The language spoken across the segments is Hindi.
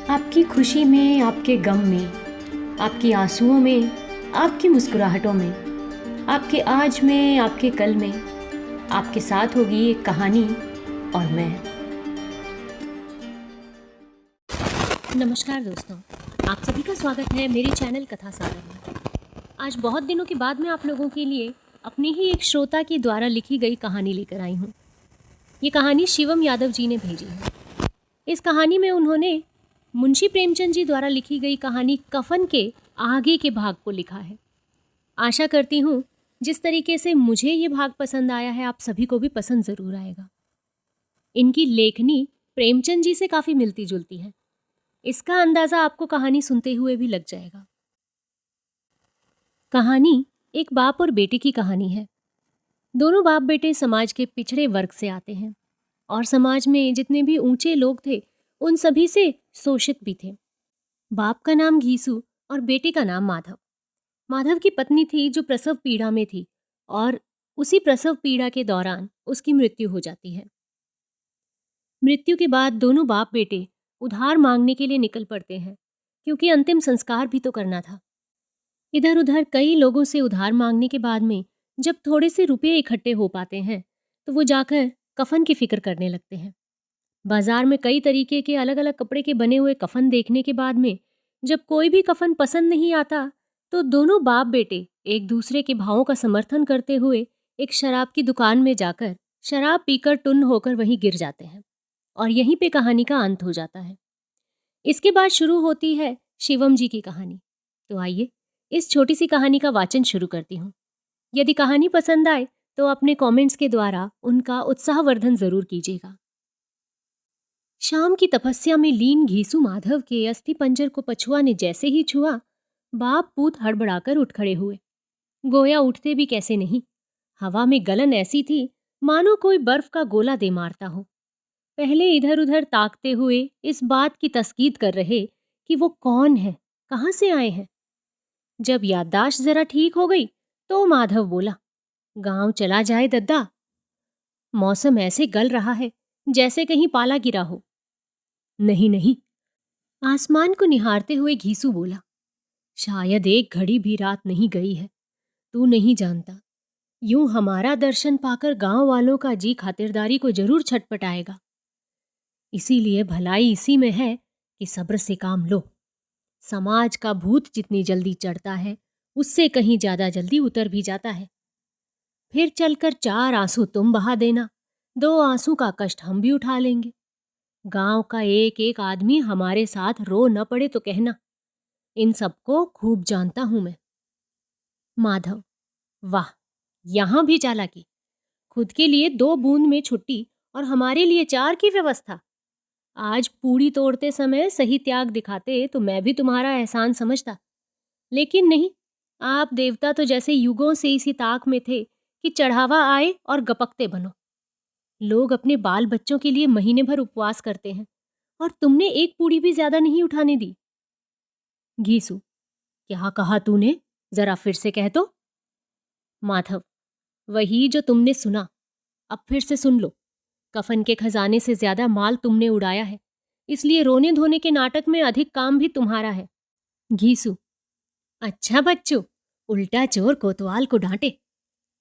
आपकी खुशी में, आपके गम में, आपकी आंसुओं में, आपकी मुस्कुराहटों में, आपके आज में, आपके कल में, आपके साथ होगी एक कहानी और मैं। नमस्कार दोस्तों, आप सभी का स्वागत है मेरे चैनल कथा सागर में। आज बहुत दिनों के बाद मैं आप लोगों के लिए अपनी ही एक श्रोता के द्वारा लिखी गई कहानी लेकर आई हूँ। ये कहानी शिवम यादव जी ने भेजी है। इस कहानी में उन्होंने मुंशी प्रेमचंद जी द्वारा लिखी गई कहानी कफन के आगे के भाग को लिखा है। आशा करती हूँ जिस तरीके से मुझे ये भाग पसंद आया है आप सभी को भी पसंद ज़रूर आएगा। इनकी लेखनी प्रेमचंद जी से काफ़ी मिलती जुलती है, इसका अंदाज़ा आपको कहानी सुनते हुए भी लग जाएगा। कहानी एक बाप और बेटे की कहानी है। दोनों बाप बेटे समाज के पिछड़े वर्ग से आते हैं और समाज में जितने भी ऊंचे लोग थे उन सभी से शोषित भी थे। बाप का नाम घीसू और बेटे का नाम माधव। माधव की पत्नी थी जो प्रसव पीड़ा में थी और उसी प्रसव पीड़ा के दौरान उसकी मृत्यु हो जाती है। मृत्यु के बाद दोनों बाप बेटे उधार मांगने के लिए निकल पड़ते हैं क्योंकि अंतिम संस्कार भी तो करना था। इधर उधर कई लोगों से उधार मांगने के बाद में जब थोड़े से रुपए इकट्ठे हो पाते हैं तो वो जाकर कफन की फिक्र करने लगते हैं। बाजार में कई तरीके के अलग अलग कपड़े के बने हुए कफन देखने के बाद में जब कोई भी कफन पसंद नहीं आता तो दोनों बाप बेटे एक दूसरे के भावों का समर्थन करते हुए एक शराब की दुकान में जाकर शराब पीकर टुन्न होकर वहीं गिर जाते हैं और यहीं पे कहानी का अंत हो जाता है। इसके बाद शुरू होती है शिवम जी की कहानी। तो आइए इस छोटी सी कहानी का वाचन शुरू करती हूँ। यदि कहानी पसंद आए तो अपने कमेंट्स के द्वारा उनका उत्साहवर्धन जरूर कीजिएगा। शाम की तपस्या में लीन घीसू माधव के अस्थि पंजर को पछुआ ने जैसे ही छुआ, बाप पूत हड़बड़ाकर उठ खड़े हुए। गोया उठते भी कैसे नहीं। हवा में गलन ऐसी थी मानो कोई बर्फ का गोला दे मारता हो। पहले इधर उधर ताकते हुए इस बात की तस्कीद कर रहे कि वो कौन है, कहाँ से आए हैं। जब याददाश्त जरा ठीक हो गई तो माधव बोला, गांव चला जाए दद्दा। मौसम ऐसे गल रहा है जैसे कहीं पाला गिरा हो। नहीं नहीं, आसमान को निहारते हुए घीसू बोला, शायद एक घड़ी भी रात नहीं गई है। तू नहीं जानता, यूं हमारा दर्शन पाकर गांव वालों का जी खातिरदारी को जरूर छटपटाएगा। इसीलिए भलाई इसी में है कि सब्र से काम लो। समाज का भूत जितनी जल्दी चढ़ता है उससे कहीं ज्यादा जल्दी उतर भी जाता है। फिर चलकर 4 आंसू तुम बहा देना, 2 आंसू का कष्ट हम भी उठा लेंगे। गांव का एक एक आदमी हमारे साथ रो न पड़े तो कहना। इन सबको खूब जानता हूं मैं। माधव, वाह, यहां भी चालाकी। खुद के लिए 2 बूंद में छुट्टी और हमारे लिए 4 की व्यवस्था। आज पूड़ी तोड़ते समय सही त्याग दिखाते तो मैं भी तुम्हारा एहसान समझता, लेकिन नहीं। आप देवता तो जैसे युगों से इसी ताक में थे कि चढ़ावा आए और गपकते बनो। लोग अपने बाल बच्चों के लिए महीने भर उपवास करते हैं और तुमने एक पूड़ी भी ज्यादा नहीं उठाने दी। घीसू, क्या कहा तूने, जरा फिर से कह तो। माधव, वही जो तुमने सुना, अब फिर से सुन लो। कफन के खजाने से ज्यादा माल तुमने उड़ाया है, इसलिए रोने धोने के नाटक में अधिक काम भी तुम्हारा है। घीसू, अच्छा बच्चों, उल्टा चोर कोतवाल को डांटे।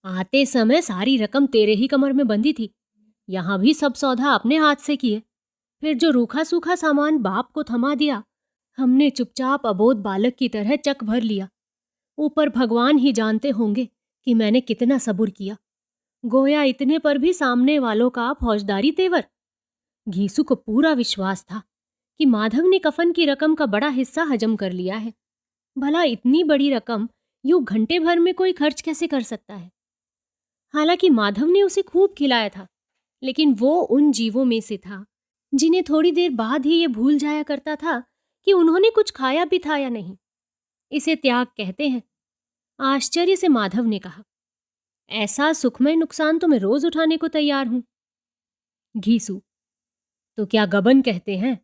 आते समय सारी रकम तेरे ही कमर में बंधी थी, यहां भी सब सौदा अपने हाथ से किए। फिर जो रूखा सूखा सामान बाप को थमा दिया, हमने चुपचाप अबोध बालक की तरह चक भर लिया। ऊपर भगवान ही जानते होंगे कि मैंने कितना सब्र किया। गोया इतने पर भी सामने वालों का फौजदारी तेवर। घीसू को पूरा विश्वास था कि माधव ने कफन की रकम का बड़ा हिस्सा हजम कर लिया है। भला इतनी बड़ी रकम यूं घंटे भर में कोई खर्च कैसे कर सकता है। हालांकि माधव ने उसे खूब खिलाया था, लेकिन वो उन जीवों में से था जिन्हें थोड़ी देर बाद ही ये भूल जाया करता था कि उन्होंने कुछ खाया भी था या नहीं। इसे त्याग कहते हैं। आश्चर्य से माधव ने कहा, ऐसा सुखमय नुकसान तो मैं रोज उठाने को तैयार हूं। घीसू, तो क्या गबन कहते हैं।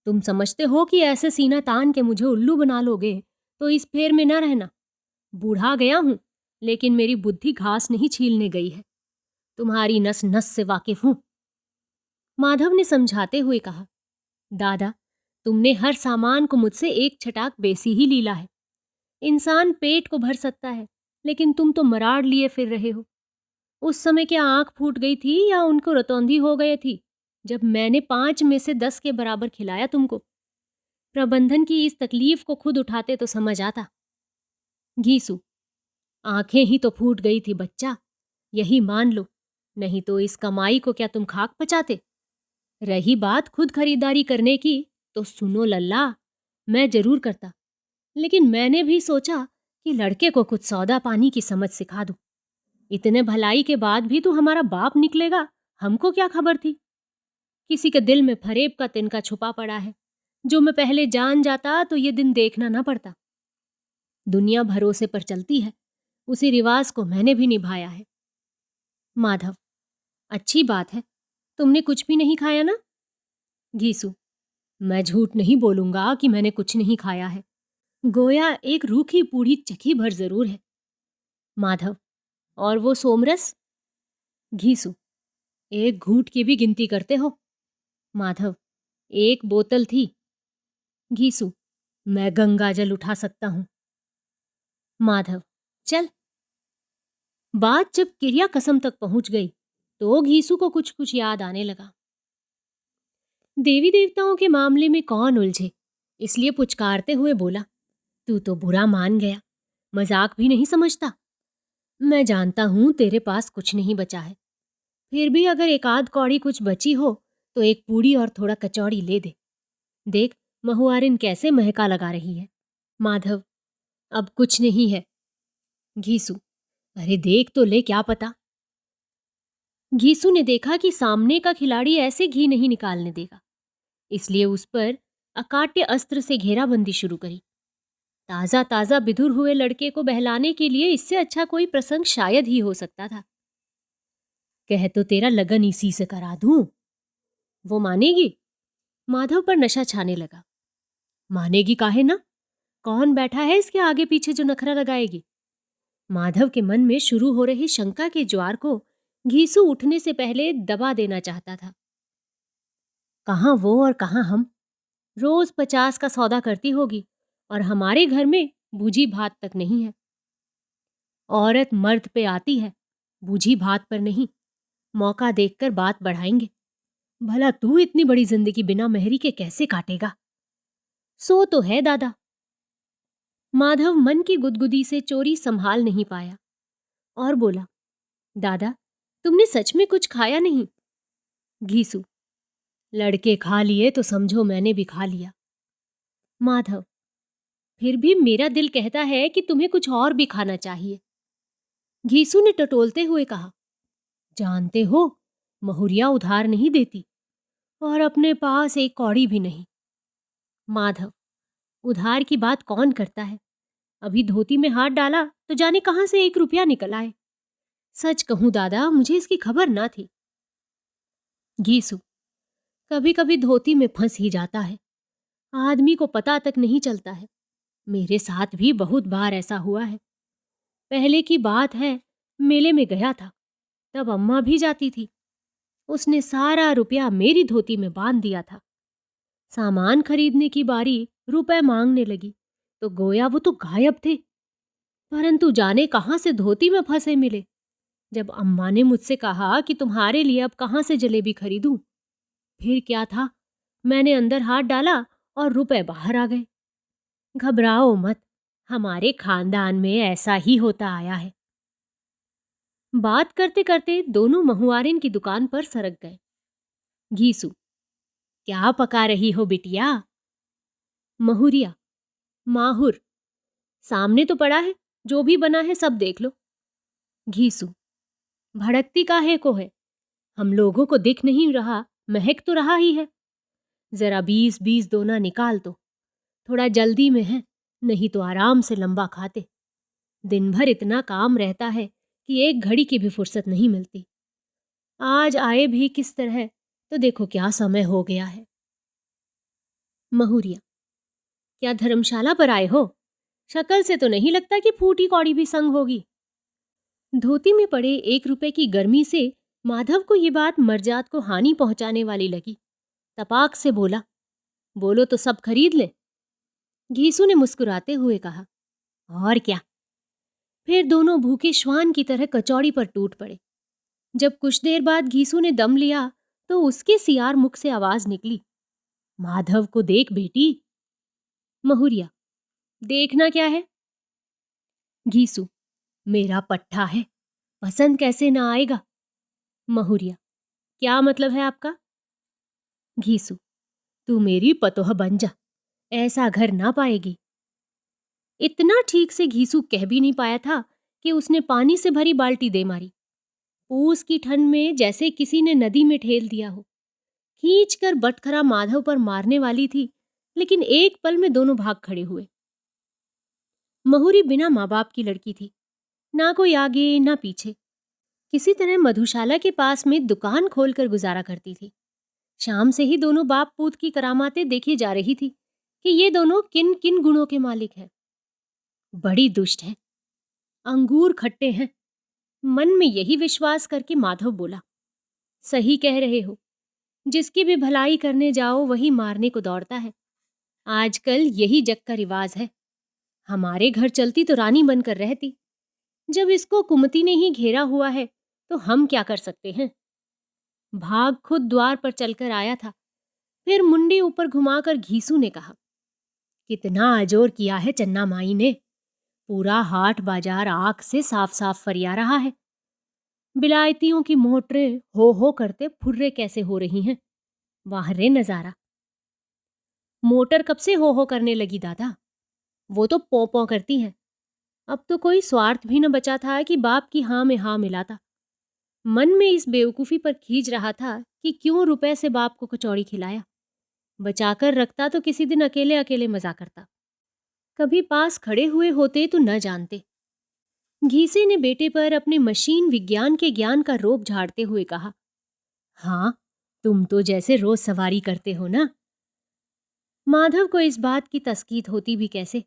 तुम समझते हो कि ऐसे सीना तान के मुझे उल्लू बना लोगे तो इस फेर में न रहना। बूढ़ा गया हूं, लेकिन मेरी बुद्धि घास नहीं छीलने गई है। तुम्हारी नस नस से वाकिफ हूं। माधव ने समझाते हुए कहा, दादा, तुमने हर सामान को मुझसे एक छटाक बेसी ही लीला है। इंसान पेट को भर सकता है, लेकिन तुम तो मराड़ लिए फिर रहे हो। उस समय क्या आंख फूट गई थी या उनको रतौंधी हो गई थी जब मैंने 5 में से 10 के बराबर खिलाया तुमको? प्रबंधन की इस तकलीफ को खुद उठाते तो समझ आता। घीसू, आंखें ही तो फूट गई थी बच्चा, यही मान लो, नहीं तो इस कमाई को क्या तुम खाक पचाते? रही बात खुद खरीदारी करने की, तो सुनो लल्ला, मैं जरूर करता, लेकिन मैंने भी सोचा कि लड़के को कुछ सौदा पानी की समझ सिखा दूं। इतने भलाई के बाद भी तू हमारा बाप निकलेगा, हमको क्या खबर थी? किसी के दिल में फरेब का तिनका छुपा पड़ा है, जो मैं पहले जान जाता तो ये दिन देखना ना पड़ता। दुनिया भरोसे पर चलती है, उसी रिवाज को मैंने भी निभाया है। माधव, अच्छी बात है, तुमने कुछ भी नहीं खाया ना? घीसू, मैं झूठ नहीं बोलूंगा कि मैंने कुछ नहीं खाया है। गोया एक रूखी पूड़ी चखी भर जरूर है। माधव, और वो सोमरस? घीसू, एक घूंट की भी गिनती करते हो? माधव, एक बोतल थी। घीसू, मैं गंगा जल उठा सकता हूं। माधव, चल। बात जब क्रिया कसम तक पहुंच गई तो घीसू को कुछ कुछ याद आने लगा। देवी देवताओं के मामले में कौन उलझे, इसलिए पुचकारते हुए बोला, तू तो बुरा मान गया, मजाक भी नहीं समझता। मैं जानता हूं तेरे पास कुछ नहीं बचा है, फिर भी अगर एक आध कौड़ी कुछ बची हो तो एक पूड़ी और थोड़ा कचौड़ी ले दे। देख महुआरिन कैसे महका लगा रही है। माधव, अब कुछ नहीं है। घीसू, अरे देख तो ले, क्या पता। घीसू ने देखा कि सामने का खिलाड़ी ऐसे घी नहीं निकालने देगा, इसलिए उस पर अकाट्य अस्त्र से घेराबंदी शुरू करी। ताजा ताजा बिधुर हुए लड़के को बहलाने के लिए इससे अच्छा कोई प्रसंग शायद ही हो सकता था। कह तो तेरा लगन इसी से करा दूं, वो मानेगी? माधव पर नशा छाने लगा। मानेगी काहे ना, कौन बैठा है इसके आगे पीछे जो नखरा लगाएगी? माधव के मन में शुरू हो रही शंका के ज्वार को घीसू उठने से पहले दबा देना चाहता था। कहां वो और कहां हम? रोज 50 का सौदा करती होगी और हमारे घर में बूझी भात तक नहीं है। औरत मर्द पे आती है, बूझी भात पर नहीं। मौका देखकर बात बढ़ाएंगे। भला तू इतनी बड़ी जिंदगी बिना मेहरी के कैसे काटेगा? सो तो है दादा। माधव मन की गुदगुदी से चोरी संभाल नहीं पाया और बोला, दादा तुमने सच में कुछ खाया नहीं? घीसू, लड़के खा लिए तो समझो मैंने भी खा लिया। माधव, फिर भी मेरा दिल कहता है कि तुम्हें कुछ और भी खाना चाहिए। घीसू ने टटोलते हुए कहा, जानते हो महुरिया उधार नहीं देती और अपने पास एक कौड़ी भी नहीं। माधव, उधार की बात कौन करता है? अभी धोती में हाथ डाला तो जाने कहां से 1 रुपया निकल आए। सच कहूं दादा, मुझे इसकी खबर ना थी। घीसू, कभी कभी धोती में फंस ही जाता है, आदमी को पता तक नहीं चलता है। मेरे साथ भी बहुत बार ऐसा हुआ है। पहले की बात है, मेले में गया था, तब अम्मा भी जाती थी। उसने सारा रुपया मेरी धोती में बांध दिया था। सामान खरीदने की बारी रुपए मांगने लगी तो गोया वो तो गायब थे, परंतु जाने कहां से धोती में फंसे मिले। जब अम्मा ने मुझसे कहा कि तुम्हारे लिए अब कहां से जलेबी खरीदूं, फिर क्या था, मैंने अंदर हाथ डाला और रुपए बाहर आ गए। घबराओ मत, हमारे खानदान में ऐसा ही होता आया है। बात करते करते दोनों महुआरिन की दुकान पर सरक गए। घीसू, क्या पका रही हो बिटिया? महुरिया, माहुर, सामने तो पड़ा है, जो भी बना है सब देख लो। घीसू, भड़कती काहे को है? हम लोगों को दिख नहीं रहा, महक तो रहा ही है। जरा 20-20 दोना निकाल तो, थोड़ा जल्दी में है, नहीं तो आराम से लंबा खाते। दिन भर इतना काम रहता है कि एक घड़ी की भी फुर्सत नहीं मिलती। आज आए भी किस तरह, तो देखो क्या समय हो गया है। महुरिया, क्या धर्मशाला पर आए हो? शक्ल से तो नहीं लगता कि फूटी कौड़ी भी संग होगी। धोती में पड़े 1 रुपए की गर्मी से माधव को ये बात मर्जात को हानि पहुंचाने वाली लगी। तपाक से बोला, बोलो तो सब खरीद ले। घीसू ने मुस्कुराते हुए कहा, और क्या। फिर दोनों भूखे श्वान की तरह कचौड़ी पर टूट पड़े। जब कुछ देर बाद घीसू ने दम लिया तो उसके सियार मुख से आवाज निकली, माधव को देख बेटी। महुरिया, देखना क्या है? घीसू, मेरा पट्टा है, पसंद कैसे ना आएगा। महुरिया, क्या मतलब है आपका? घीसू, तू मेरी पतोह बन जा, ऐसा घर ना पाएगी। इतना ठीक से घीसू कह भी नहीं पाया था कि उसने पानी से भरी बाल्टी दे मारी। पूस की ठंड में जैसे किसी ने नदी में ठेल दिया हो। खींचकर बटखरा माधव पर मारने वाली थी, लेकिन एक पल में दोनों भाग खड़े हुए। महुरी बिना माँ बाप की लड़की थी, ना कोई आगे ना पीछे। किसी तरह मधुशाला के पास में दुकान खोलकर गुजारा करती थी। शाम से ही दोनों बाप पूत की करामातें देखी जा रही थी कि ये दोनों किन किन गुणों के मालिक हैं। बड़ी दुष्ट है, अंगूर खट्टे हैं। मन में यही विश्वास करके माधव बोला, सही कह रहे हो, जिसकी भी भलाई करने जाओ वही मारने को दौड़ता है। आजकल यही जग का रिवाज है। हमारे घर चलती तो रानी बनकर रहती। जब इसको कुमती ने ही घेरा हुआ है तो हम क्या कर सकते हैं। भाग खुद द्वार पर चलकर आया था। फिर मुंडी ऊपर घुमाकर घीसू ने कहा, कितना अजोर किया है चन्ना माई ने। पूरा हाट बाजार आंख से साफ साफ फरिया रहा है। बिलायतियों की मोटरें हो करते फुर्रे कैसे हो रही हैं। वाह रे नजारा। मोटर कब से हो करने लगी दादा? वो तो पौ पौ करती हैं। अब तो कोई स्वार्थ भी न बचा था कि बाप की हाँ में हाँ मिलाता। मन में इस बेवकूफी पर खींच रहा था कि क्यों रुपए से बाप को कचौड़ी खिलाया। बचाकर रखता तो किसी दिन अकेले अकेले मजा करता। कभी पास खड़े हुए होते तो न जानते। घीसे ने बेटे पर अपने मशीन विज्ञान के ज्ञान का रोब झाड़ते हुए कहा, हाँ, तुम तो जैसे रोज सवारी करते हो ना। माधव को इस बात की तस्कीत होती भी कैसे।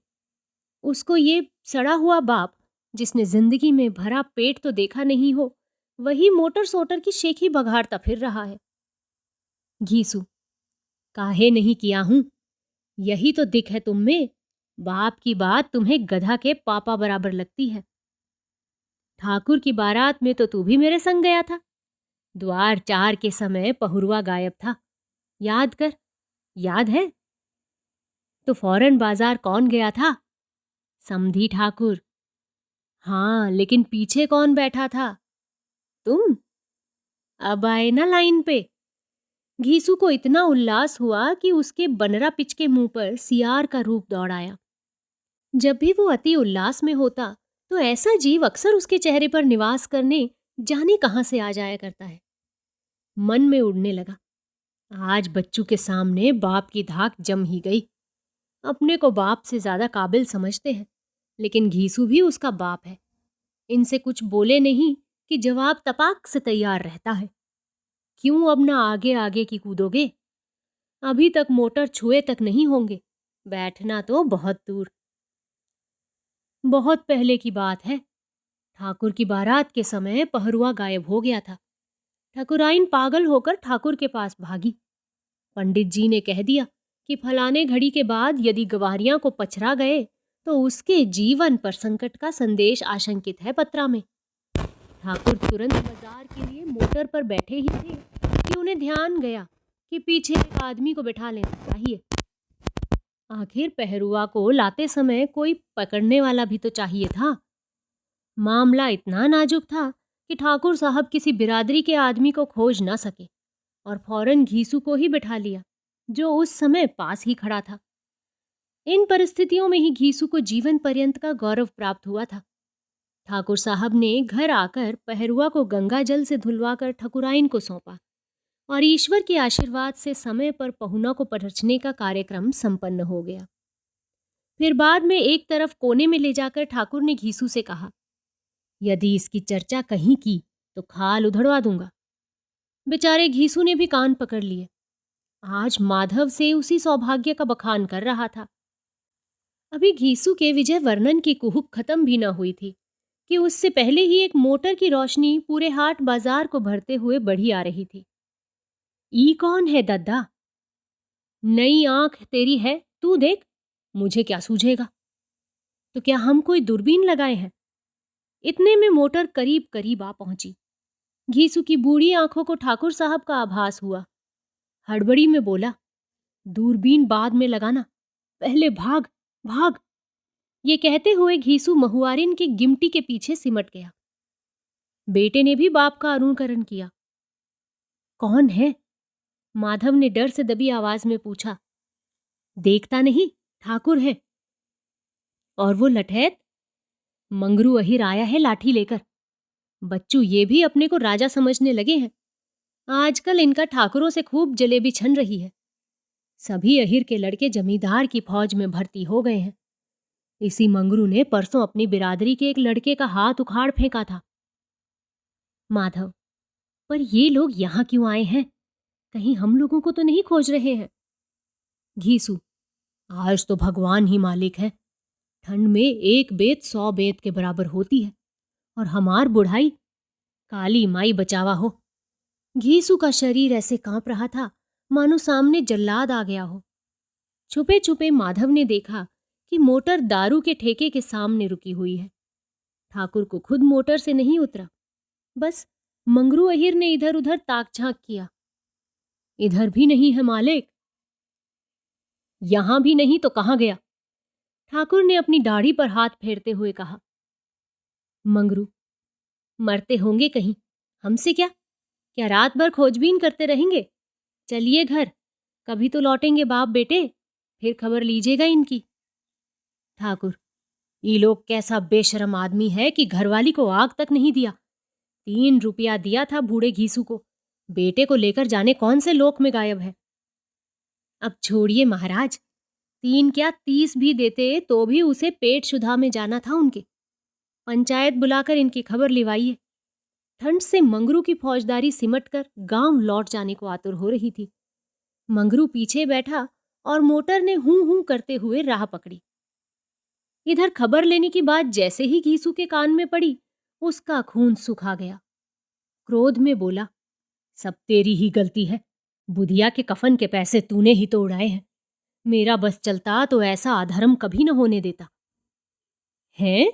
उसको ये सड़ा हुआ बाप, जिसने जिंदगी में भरा पेट तो देखा नहीं हो, वही मोटर सोटर की शेखी बघाड़ता फिर रहा है। घीसू, काहे नहीं किया हूं, यही तो दिख है तुम में। बाप की बात तुम्हें गधा के पापा बराबर लगती है। ठाकुर की बारात में तो तू भी मेरे संग गया था। द्वार 4 के समय पहुरुआ गायब था, याद कर, याद है? तो फौरन बाजार कौन गया था? समधी ठाकुर। हाँ, लेकिन पीछे कौन बैठा था? तुम। अब आए ना लाइन पे। घीसू को इतना उल्लास हुआ कि उसके बनरा पिच के मुंह पर सियार का रूप दौड़ आया। जब भी वो अति उल्लास में होता तो ऐसा जीव अक्सर उसके चेहरे पर निवास करने जाने कहां से आ जाया करता है। मन में उड़ने लगा, आज बच्चू के सामने बाप की धाक जम ही गई। अपने को बाप से ज्यादा काबिल समझते हैं, लेकिन घीसू भी उसका बाप है। इनसे कुछ बोले नहीं कि जवाब तपाक से तैयार रहता है। क्यों अब ना आगे आगे की कूदोगे? अभी तक मोटर छुए तक नहीं होंगे, बैठना तो बहुत दूर। बहुत पहले की बात है। ठाकुर की बारात के समय पहरुआ गायब हो गया था। ठाकुराइन पागल होकर ठाकुर के पास भागी। पंडित जी ने कह दिया कि फलाने घड़ी के बाद यदि गवारियां को पछरा गए तो उसके जीवन पर संकट का संदेश आशंकित है पत्रा में। ठाकुर तुरंत बाजार के लिए मोटर पर बैठे ही थे कि उन्हें ध्यान गया कि पीछे एक आदमी को बैठा लेना चाहिए। आखिर पहरुआ को लाते समय कोई पकड़ने वाला भी तो चाहिए था। मामला इतना नाजुक था कि ठाकुर साहब किसी बिरादरी के आदमी को खोज ना सके और फौरन घीसू को ही बिठा लिया, जो उस समय पास ही खड़ा था। इन परिस्थितियों में ही घीसू को जीवन पर्यंत का गौरव प्राप्त हुआ था। ठाकुर साहब ने घर आकर पहरुआ को गंगा जल से धुलवाकर ठकुराइन को सौंपा और ईश्वर के आशीर्वाद से समय पर पहुना को परछने का कार्यक्रम संपन्न हो गया। फिर बाद में एक तरफ कोने में ले जाकर ठाकुर ने घीसू से कहा, यदि इसकी चर्चा कहीं की तो खाल उधड़वा दूंगा। बेचारे घीसू ने भी कान पकड़ लिए। आज माधव से उसी सौभाग्य का बखान कर रहा था। अभी घीसू के विजय वर्णन की कुहुक खत्म भी न हुई थी कि उससे पहले ही एक मोटर की रोशनी पूरे हाट बाजार को भरते हुए बढ़ी आ रही थी। ई कौन है दद्दा? नई आंख तेरी है, तू देख, मुझे क्या सूझेगा। तो क्या हम कोई दूरबीन लगाए हैं? इतने में मोटर करीब करीब आ पहुंची। घीसू की बूढ़ी आंखों को ठाकुर साहब का आभास हुआ। हड़बड़ी में बोला, दूरबीन बाद में लगाना, पहले भाग भाग। ये कहते हुए घीसू महुआरिन की गिमटी के पीछे सिमट गया। बेटे ने भी बाप का अनुकरण किया। कौन है? माधव ने डर से दबी आवाज में पूछा। देखता नहीं, ठाकुर है। और वो लठैत? मंगरू अहिर आया है लाठी लेकर। बच्चू ये भी अपने को राजा समझने लगे हैं। आजकल इनका ठाकुरों से खूब जलेबी छन रही है। सभी अहिर के लड़के जमींदार की फौज में भर्ती हो गए हैं। इसी मंगरू ने परसों अपनी बिरादरी के एक लड़के का हाथ उखाड़ फेंका था। माधव, पर ये लोग यहां क्यों आए हैं? कहीं हम लोगों को तो नहीं खोज रहे हैं? घीसू, आज तो भगवान ही मालिक है। ठंड में एक बेत 100 बेत के बराबर होती है, और हमार बुढ़ाई, काली माई बचावा हो। घीसू का शरीर ऐसे कांप रहा था मानो सामने जल्लाद आ गया हो। छुपे छुपे माधव ने देखा कि मोटर दारू के ठेके के सामने रुकी हुई है। ठाकुर को खुद मोटर से नहीं उतरा, बस मंगरू अहिर ने इधर उधर ताक झांक किया। इधर भी नहीं है मालिक। यहां भी नहीं तो कहां गया? ठाकुर ने अपनी दाढ़ी पर हाथ फेरते हुए कहा। मंगरू, मरते होंगे कहीं, हमसे क्या? क्या रात भर खोजबीन करते रहेंगे? चलिए घर, कभी तो लौटेंगे बाप बेटे, फिर खबर लीजिएगा इनकी। ठाकुर, ये लोग कैसा बेशरम आदमी है कि घरवाली को आग तक नहीं दिया। 3 रुपया दिया था बूढ़े घीसू को, बेटे को लेकर जाने कौन से लोक में गायब है। अब छोड़िए महाराज, 3 क्या 30 भी देते तो भी उसे पेट शुदा में जाना था उनके। पंचायत बुलाकर इनकी खबर लिवाइए। ठंड से मंगरू की फौजदारी सिमटकर गांव लौट जाने को आतुर हो रही थी। मंगरू पीछे बैठा और मोटर ने हूं हूं करते हुए राह पकड़ी। इधर खबर लेने की बात जैसे ही घीसू के कान में पड़ी, उसका खून सुखा गया। क्रोध में बोला, सब तेरी ही गलती है। बुधिया के कफन के पैसे तूने ही तो उड़ाए हैं। मेरा बस चलता तो ऐसा अधर्म कभी न होने देता। हैं?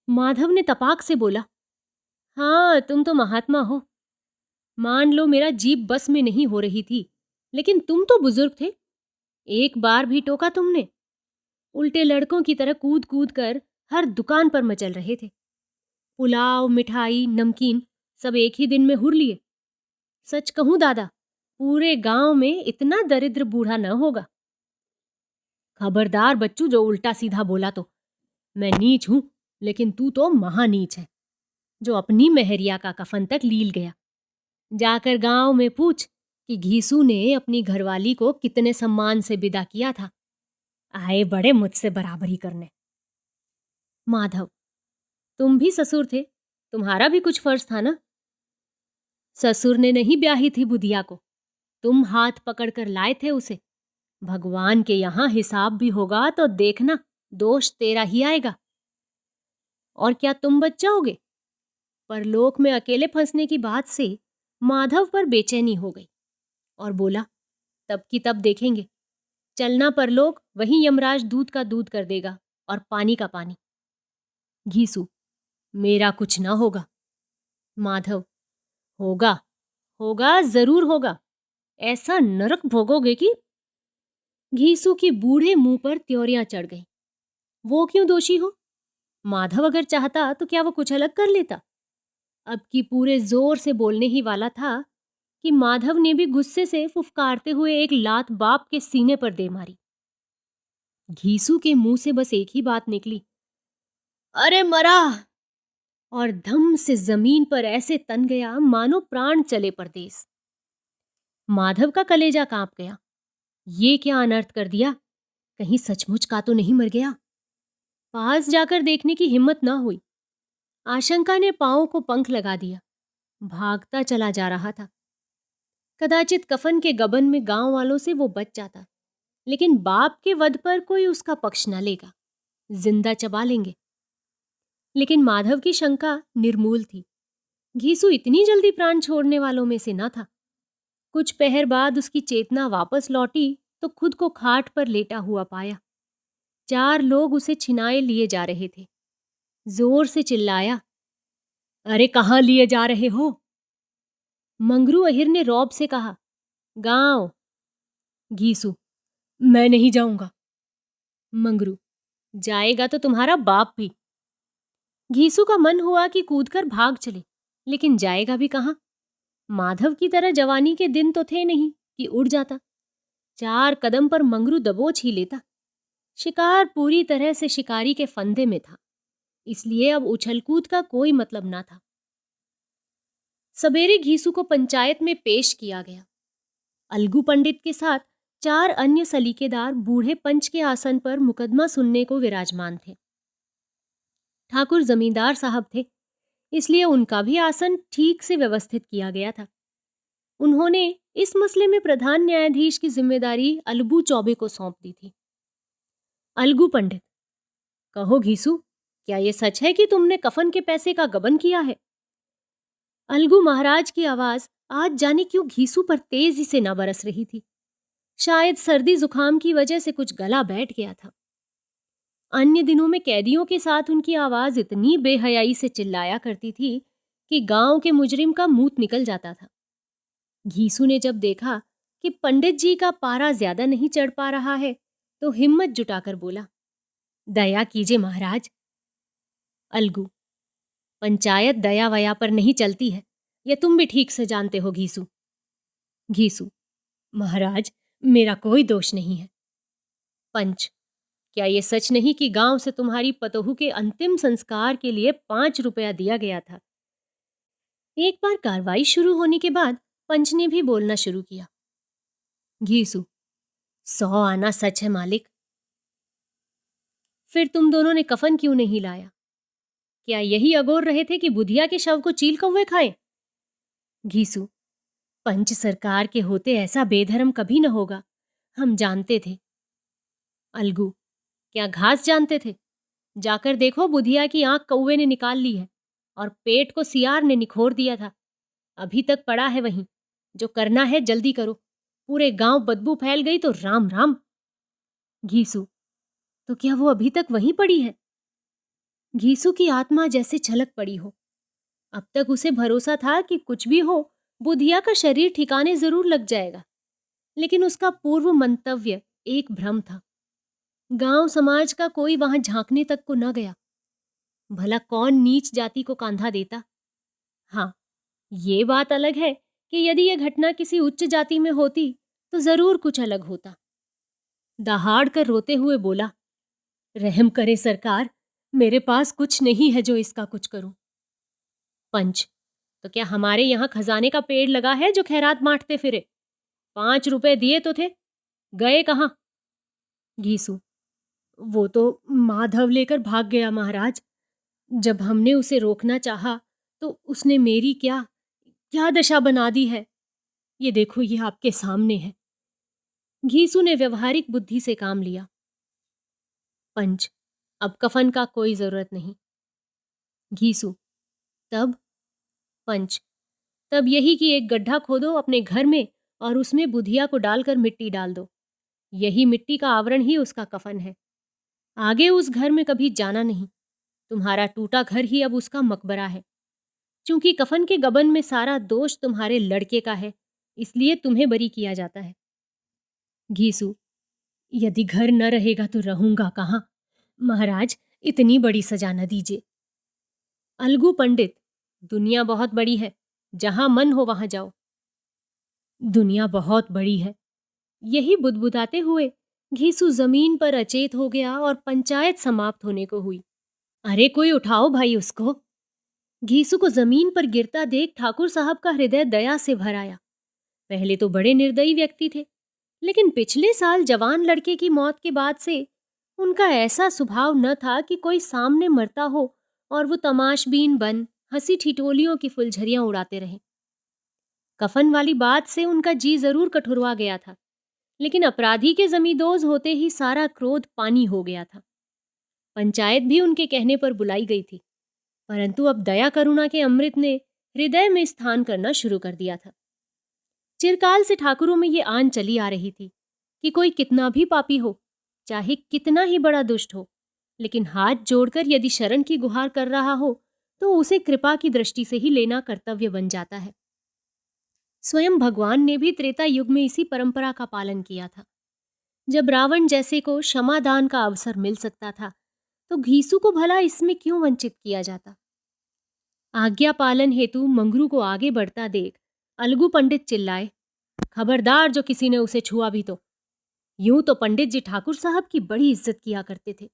माधव ने तपाक से बोला, हाँ, तुम तो महात्मा हो। मान लो मेरा जीप बस में नहीं हो रही थी, लेकिन तुम तो बुजुर्ग थे। एक बार भी टोका तुमने? उल्टे लड़कों की तरह कूद कूद कर हर दुकान पर मचल रहे थे। पुलाव, मिठाई, नमकीन सब एक ही दिन में हुर लिए। सच कहूं दादा, पूरे गांव में इतना दरिद्र बूढ़ा न होगा। खबरदार बच्चू, जो उल्टा सीधा बोला तो। मैं नीच हूं, लेकिन तू तो महानीच है, जो अपनी मेहरिया का कफन तक लील गया। जाकर गांव में पूछ कि घीसू ने अपनी घरवाली को कितने सम्मान से विदा किया था। आए बड़े मुझसे बराबरी करने। माधव, तुम भी ससुर थे, तुम्हारा भी कुछ फर्ज था ना? ससुर ने नहीं ब्याही थी बुधिया को, तुम हाथ पकड़कर लाए थे उसे। भगवान के यहां हिसाब भी होगा तो देखना, दोष तेरा ही आएगा। और क्या तुम बच जाओगे? परलोक में अकेले फंसने की बात से माधव पर बेचैनी हो गई और बोला, तब की तब देखेंगे। चलना परलोक, वहीं यमराज दूध का दूध कर देगा और पानी का पानी। घीसू, मेरा कुछ ना होगा। माधव, होगा, होगा, जरूर होगा। ऐसा नरक भोगोगे कि। घीसू के बूढ़े मुंह पर त्योरियां चढ़ गईं। वो क्यों दोषी हो? माधव अगर चाहता तो क्या वो कुछ अलग कर लेता? अब की पूरे जोर से बोलने ही वाला था कि माधव ने भी गुस्से से फुफकारते हुए एक लात बाप के सीने पर दे मारी। घीसू के मुंह से बस एक ही बात निकली, अरे मरा! और धम से जमीन पर ऐसे तन गया मानो प्राण चले परदेस। माधव का कलेजा कांप गया। ये क्या अनर्थ कर दिया? कहीं सचमुच का तो नहीं मर गया? पास जाकर देखने की हिम्मत ना हुई। आशंका ने पांव को पंख लगा दिया, भागता चला जा रहा था। कदाचित कफन के गबन में गांव वालों से वो बच जाता, लेकिन बाप के वध पर कोई उसका पक्ष न लेगा, जिंदा चबा लेंगे। लेकिन माधव की शंका निर्मूल थी। घीसू इतनी जल्दी प्राण छोड़ने वालों में से न था। कुछ पहर बाद उसकी चेतना वापस लौटी तो खुद को खाट पर लेटा हुआ पाया। 4 लोग उसे छिनाए लिए जा रहे थे। जोर से चिल्लाया, अरे कहाँ लिए जा रहे हो? मंगरू अहिर ने रौब से कहा, गांव। घीसू, मैं नहीं जाऊंगा। मंगरू, जाएगा तो तुम्हारा बाप भी। घीसू का मन हुआ कि कूदकर भाग चले, लेकिन जाएगा भी कहाँ? माधव की तरह जवानी के दिन तो थे नहीं कि उड़ जाता। 4 कदम पर मंगरू दबोच ही लेता। शिकार पूरी तरह से शिकारी के फंदे में था, इसलिए अब उछल कूद का कोई मतलब ना था। सवेरे घीसू को पंचायत में पेश किया गया। अलगू पंडित के साथ 4 अन्य सलीकेदार बूढ़े पंच के आसन पर मुकदमा सुनने को विराजमान थे। ठाकुर जमींदार साहब थे, इसलिए उनका भी आसन ठीक से व्यवस्थित किया गया था। उन्होंने इस मसले में प्रधान न्यायाधीश की जिम्मेदारी अलगू चौबे को सौंप दी थी। अलगू पंडित, कहो घीसू, क्या यह सच है कि तुमने कफन के पैसे का गबन किया है? अलगू महाराज की आवाज आज जाने क्यों घीसू पर तेजी से न बरस रही थी। शायद सर्दी जुकाम की वजह से कुछ गला बैठ गया था। अन्य दिनों में कैदियों के साथ उनकी आवाज इतनी बेहयाई से चिल्लाया करती थी कि गांव के मुजरिम का मूत निकल जाता था। घीसू ने जब देखा कि पंडित जी का पारा ज्यादा नहीं चढ़ पा रहा है, तो हिम्मत जुटाकर बोला, दया कीजिए महाराज। अलगू, पंचायत दया वया पर नहीं चलती है, यह तुम भी ठीक से जानते हो घीसू। घीसू, महाराज, मेरा कोई दोष नहीं है। पंच, क्या यह सच नहीं कि गांव से तुम्हारी पतोहू के अंतिम संस्कार के लिए 5 रुपया दिया गया था? एक बार कार्रवाई शुरू होने के बाद पंच ने भी बोलना शुरू किया। घीसू, 100 आना सच है मालिक। फिर तुम दोनों ने कफन क्यों नहीं लाया? क्या यही अगोर रहे थे कि बुधिया के शव को चील कौवे खाएं? घीसू, पंच सरकार के होते ऐसा बेधर्म कभी न होगा, हम जानते थे। अलगू, क्या घास जानते थे? जाकर देखो, बुधिया की आंख कौवे ने निकाल ली है और पेट को सियार ने निखोर दिया था, अभी तक पड़ा है वहीं। जो करना है जल्दी करो, पूरे गांव बदबू फैल गई तो राम राम। घीसू, तो क्या वो अभी तक वहीं पड़ी है? घीसू की आत्मा जैसे छलक पड़ी हो। अब तक उसे भरोसा था कि कुछ भी हो, बुधिया का शरीर ठिकाने जरूर लग जाएगा, लेकिन उसका पूर्व मंतव्य एक भ्रम था। गांव समाज का कोई वहां झांकने तक को न गया। भला कौन नीच जाति को कांधा देता? हाँ, ये बात अलग है कि यदि यह घटना किसी उच्च जाति में होती तो जरूर कुछ अलग होता। दहाड़ कर रोते हुए बोला, रहम करे सरकार, मेरे पास कुछ नहीं है जो इसका कुछ करूं। पंच, तो क्या हमारे यहां खजाने का पेड़ लगा है जो खैरात बांटते फिरे? 5 रुपए दिए तो थे, गए कहां? घीसू, वो तो माधव लेकर भाग गया महाराज। जब हमने उसे रोकना चाहा तो उसने मेरी क्या क्या दशा बना दी है। ये देखो, ये आपके सामने है। घीसू ने व्यवहारिक बुद्धि से काम लिया। पंच, अब कफन का कोई जरूरत नहीं। घीसू, तब? पंच, तब यही कि एक गड्ढा खोदो अपने घर में और उसमें बुधिया को डालकर मिट्टी डाल दो। यही मिट्टी का आवरण ही उसका कफन है। आगे उस घर में कभी जाना नहीं। तुम्हारा टूटा घर ही अब उसका मकबरा है। चूंकि कफन के गबन में सारा दोष तुम्हारे लड़के का है, इसलिए तुम्हें बरी किया जाता है। घीसू, यदि घर न रहेगा तो रहूंगा कहां? महाराज, इतनी बड़ी सजा न दीजिए। अलगू पंडित, दुनिया बहुत बड़ी है, जहां मन हो वहां जाओ। दुनिया बहुत बड़ी है। यही बुदबुदाते हुए घीसू जमीन पर अचेत हो गया और पंचायत समाप्त होने को हुई। अरे कोई उठाओ भाई उसको। घीसू को जमीन पर गिरता देख ठाकुर साहब का हृदय दया से भर आया। पहले तो बड़े निर्दयी व्यक्ति थे, लेकिन पिछले साल जवान लड़के की मौत के बाद से उनका ऐसा स्वभाव न था कि कोई सामने मरता हो और वो तमाशबीन बन हंसी ठिठोलियों की फुलझरियां उड़ाते रहे। कफन वाली बात से उनका जी जरूर कठुरवा गया था, लेकिन अपराधी के जमींदोज होते ही सारा क्रोध पानी हो गया था। पंचायत भी उनके कहने पर बुलाई गई थी, परंतु अब दया करुणा के अमृत ने हृदय में स्थान करना शुरू कर दिया था। चिरकाल से ठाकुरों में ये आन चली आ रही थी कि कोई कितना भी पापी हो, चाहे कितना ही बड़ा दुष्ट हो, लेकिन हाथ जोड़कर यदि शरण की गुहार कर रहा हो तो उसे कृपा की दृष्टि से ही लेना कर्तव्य बन जाता है। स्वयं भगवान ने भी त्रेता युग में इसी परंपरा का पालन किया था। जब रावण जैसे को क्षमादान का अवसर मिल सकता था तो घीसू को भला इसमें क्यों वंचित किया जाता। आज्ञा पालन हेतु मंगरू को आगे बढ़ता देख अलगू पंडित चिल्लाए, खबरदार जो किसी ने उसे छुआ भी तो। यूं तो पंडित जी ठाकुर साहब की बड़ी इज्जत किया करते थे,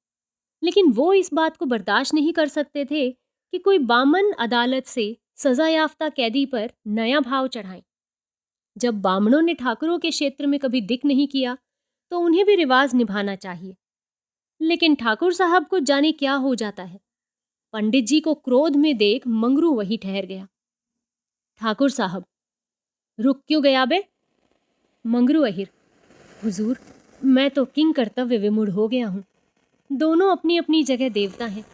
लेकिन वो इस बात को बर्दाश्त नहीं कर सकते थे कि कोई बामन अदालत से सजा याफ्ता कैदी पर नया भाव चढ़ाएं। जब बामनों ने ठाकुरों के क्षेत्र में कभी दिख नहीं किया तो उन्हें भी रिवाज निभाना चाहिए, लेकिन ठाकुर साहब को जाने क्या हो जाता है। पंडित जी को क्रोध में देख मंगरू वहीं ठहर गया। ठाकुर साहब, रुक क्यों गया बे? मंगरू अहिर, हुजूर, मैं तो किंग कर्तव्य विमूढ़ हो गया हूं। दोनों अपनी अपनी जगह देवता हैं,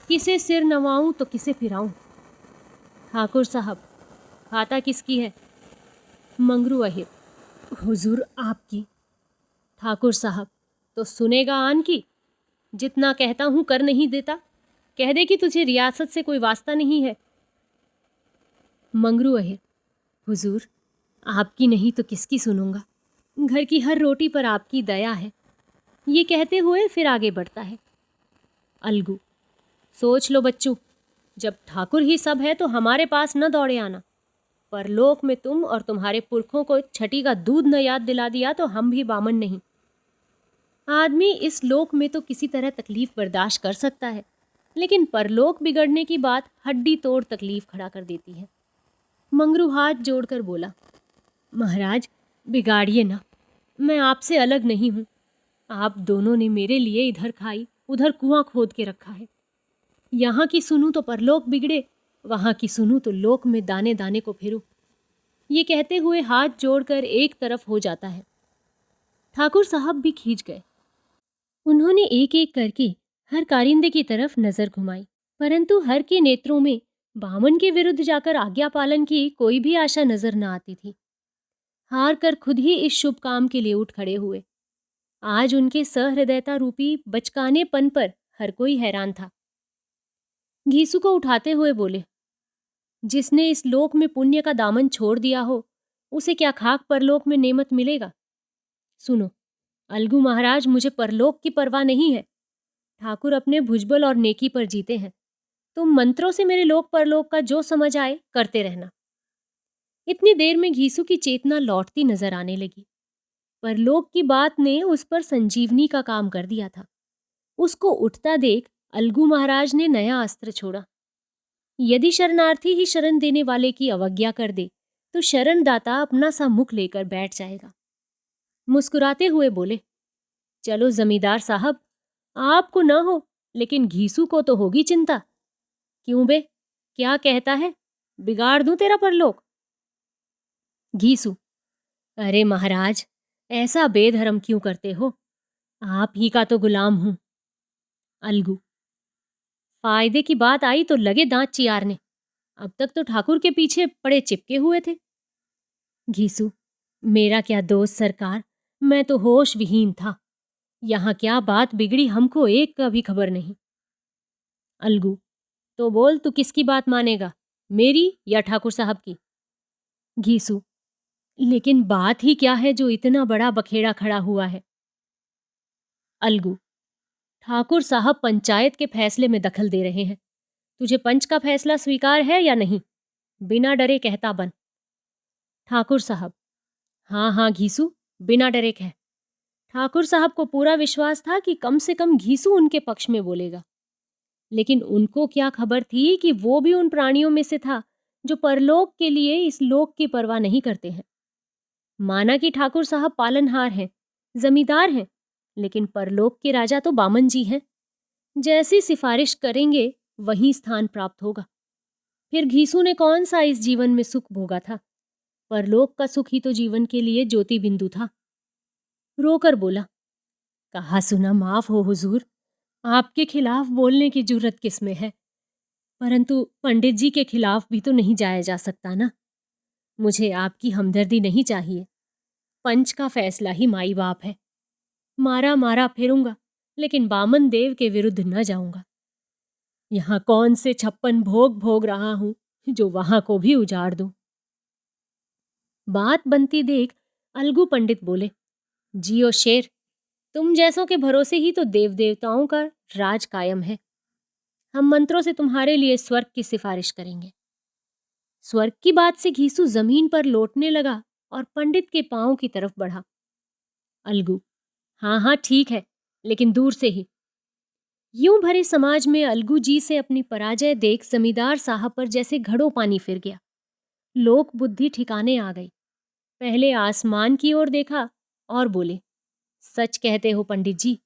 किसे सिर नवाऊं तो किसे फिराऊं। ठाकुर साहब, खाता किसकी है? मंगरू अहिर, हुजूर आपकी। ठाकुर साहब, तो सुनेगा आन की? जितना कहता हूं कर नहीं देता। कह दे कि तुझे रियासत से कोई वास्ता नहीं है। मंगरू अहिर, हुजूर, आपकी नहीं तो किसकी सुनूंगा। घर की हर रोटी पर आपकी दया है। ये कहते हुए फिर आगे बढ़ता है। अलगू, सोच लो बच्चू, जब ठाकुर ही सब है तो हमारे पास न दौड़े आना। परलोक में तुम और तुम्हारे पुरखों को छठी का दूध न याद दिला दिया तो हम भी बामन नहीं। आदमी इस लोक में तो किसी तरह तकलीफ बर्दाश्त कर सकता है, लेकिन परलोक बिगड़ने की बात हड्डी तोड़ तकलीफ खड़ा कर देती है। मंगरू हाथ जोड़कर बोला, महाराज बिगाड़िए ना, मैं आपसे अलग नहीं हूं। आप दोनों ने मेरे लिए इधर खाई उधर कुआं खोद के रखा है। यहाँ की सुनूं तो परलोक बिगड़े, वहां की सुनूं तो लोक में दाने दाने को फिरूं। ये कहते हुए हाथ जोड़कर एक तरफ हो जाता है। ठाकुर साहब भी खींच गए। उन्होंने एक एक करके हर कारिंदे की तरफ नजर घुमाई, परंतु हर के नेत्रों में बामन के विरुद्ध जाकर आज्ञा पालन की कोई भी आशा नजर न आती थी। हार कर खुद ही इस शुभ काम के लिए उठ खड़े हुए। आज उनके सहृदयता रूपी बचकानेपन पर हर कोई हैरान था। घीसू को उठाते हुए बोले, जिसने इस लोक में पुण्य का दामन छोड़ दिया हो उसे क्या खाक परलोक में नेमत मिलेगा। सुनो अलगू महाराज, मुझे परलोक की परवाह नहीं है। ठाकुर अपने भुजबल और नेकी पर जीते हैं। तुम मंत्रों से मेरे लोक परलोक का जो समझ आए करते रहना। इतनी देर में घीसू की चेतना लौटती नजर आने लगी। परलोक की बात ने उस पर संजीवनी का काम कर दिया था। उसको उठता देख अलगू महाराज ने नया अस्त्र छोड़ा। यदि शरणार्थी ही शरण देने वाले की अवज्ञा कर दे तो शरणदाता अपना सा मुख लेकर बैठ जाएगा। मुस्कुराते हुए बोले, चलो जमींदार साहब, आपको न हो लेकिन घीसू को तो होगी चिंता। क्यों बे, क्या कहता है? बिगाड़ दूं तेरा परलोक? घीसू, अरे महाराज, ऐसा बेधर्म क्यों करते हो? आप ही का तो गुलाम हूं। अलगू, फायदे की बात आई तो लगे दांत चियारने। अब तक तो ठाकुर के पीछे पड़े चिपके हुए थे। घीसू, मेरा क्या दोस्त सरकार, मैं तो होश विहीन था। यहां क्या बात बिगड़ी हमको एक का भी खबर नहीं। अलगू, तो बोल तू किसकी बात मानेगा, मेरी या ठाकुर साहब की? घीसू, लेकिन बात ही क्या है जो इतना बड़ा बखेड़ा खड़ा हुआ है? अलगू, ठाकुर साहब पंचायत के फैसले में दखल दे रहे हैं। तुझे पंच का फैसला स्वीकार है या नहीं? बिना डरे कहता बन। ठाकुर साहब, हाँ हाँ घीसू, बिना डरे कह। ठाकुर साहब को पूरा विश्वास था कि कम से कम घीसू उनके पक्ष में बोलेगा, लेकिन उनको क्या खबर थी कि वो भी उन प्राणियों में से था जो परलोक के लिए इस लोक की परवाह नहीं करते हैं। माना कि ठाकुर साहब पालनहार हैं, जमींदार हैं, लेकिन परलोक के राजा तो बामन जी हैं। जैसी सिफारिश करेंगे वहीं स्थान प्राप्त होगा। फिर घीसू ने कौन सा इस जीवन में सुख भोगा था? परलोक का सुख ही तो जीवन के लिए ज्योति बिंदु था। रोकर बोला, कहा सुना माफ हो हुजूर, आपके खिलाफ बोलने की जुर्रत किसमें है? परंतु पंडित जी के खिलाफ भी तो नहीं जाया जा सकता ना। मुझे आपकी हमदर्दी नहीं चाहिए। पंच का फैसला ही माई बाप है। मारा मारा फिरूंगा, लेकिन बामन देव के विरुद्ध न जाऊंगा। यहां कौन से 56 भोग भोग रहा हूं जो वहां को भी उजाड़ दूं। बात बनती देख अलगू पंडित बोले, जियो शेर, तुम जैसों के भरोसे ही तो देव देवताओं का राज कायम है। हम मंत्रों से तुम्हारे लिए स्वर्ग की सिफारिश करेंगे। स्वर्ग की बात से घीसू जमीन पर लौटने लगा और पंडित के पांव की तरफ बढ़ा। अलगू, हाँ हाँ ठीक है, लेकिन दूर से ही। यूं भरे समाज में अलगू जी से अपनी पराजय देख जमींदार साहब पर जैसे घड़ों पानी फिर गया। लोक बुद्धि ठिकाने आ गई। पहले आसमान की ओर देखा और बोले, सच कहते हो पंडित जी,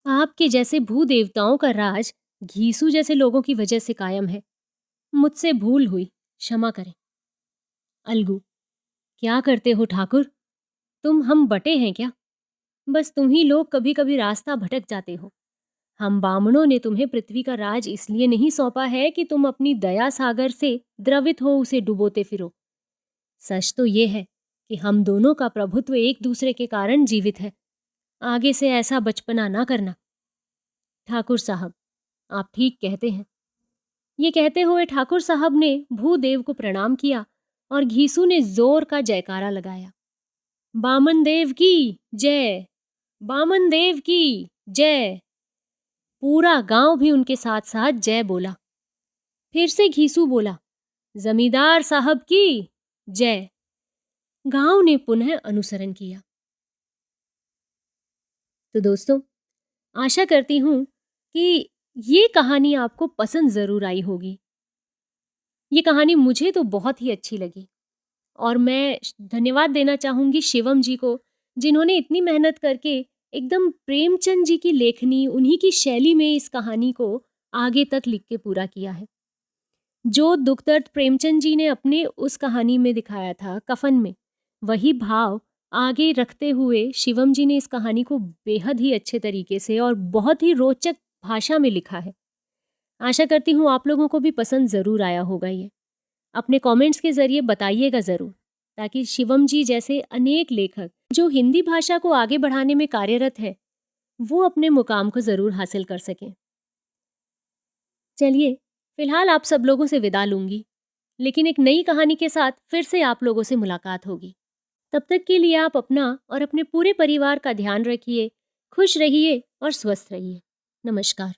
आपके जैसे भूदेवताओं का राज घीसू जैसे लोगों की वजह से कायम है। मुझसे भूल हुई, क्षमा करें। अलगू, क्या करते हो ठाकुर, तुम हम बटे हैं क्या? बस तुम ही लोग कभी कभी रास्ता भटक जाते हो। हम बामणों ने तुम्हें पृथ्वी का राज इसलिए नहीं सौंपा है कि तुम अपनी दया सागर से द्रवित हो उसे डुबोते फिरो। सच तो ये है कि हम दोनों का प्रभुत्व एक दूसरे के कारण जीवित है। आगे से ऐसा बचपना ना करना। ठाकुर साहब, आप ठीक कहते हैं। ये कहते हुए ठाकुर साहब ने भूदेव को प्रणाम किया और घीसू ने जोर का जयकारा लगाया, बामन देव की जय, बामन देव की जय। पूरा गांव भी उनके साथ साथ जय बोला। फिर से घीसू बोला, जमींदार साहब की जय। गांव ने पुनः अनुसरण किया। तो दोस्तों, आशा करती हूं कि ये कहानी आपको पसंद जरूर आई होगी। ये कहानी मुझे तो बहुत ही अच्छी लगी और मैं धन्यवाद देना चाहूंगी शिवम जी को, जिन्होंने इतनी मेहनत करके एकदम प्रेमचंद जी की लेखनी, उन्हीं की शैली में इस कहानी को आगे तक लिख के पूरा किया है। जो दुख दर्द प्रेमचंद जी ने अपने उस कहानी में दिखाया था कफन में, वही भाव आगे रखते हुए शिवम जी ने इस कहानी को बेहद ही अच्छे तरीके से और बहुत ही रोचक भाषा में लिखा है। आशा करती हूँ आप लोगों को भी पसंद ज़रूर आया होगा ये। अपने कमेंट्स के ज़रिए बताइएगा ज़रूर, ताकि शिवम जी जैसे अनेक लेखक जो हिंदी भाषा को आगे बढ़ाने में कार्यरत है, वो अपने मुकाम को ज़रूर हासिल कर सकें। चलिए, फिलहाल आप सब लोगों से विदा लूंगी, लेकिन एक नई कहानी के साथ फिर से आप लोगों से मुलाकात होगी। तब तक के लिए आप अपना और अपने पूरे परिवार का ध्यान रखिए, खुश रहिए और स्वस्थ रहिए। नमस्कार।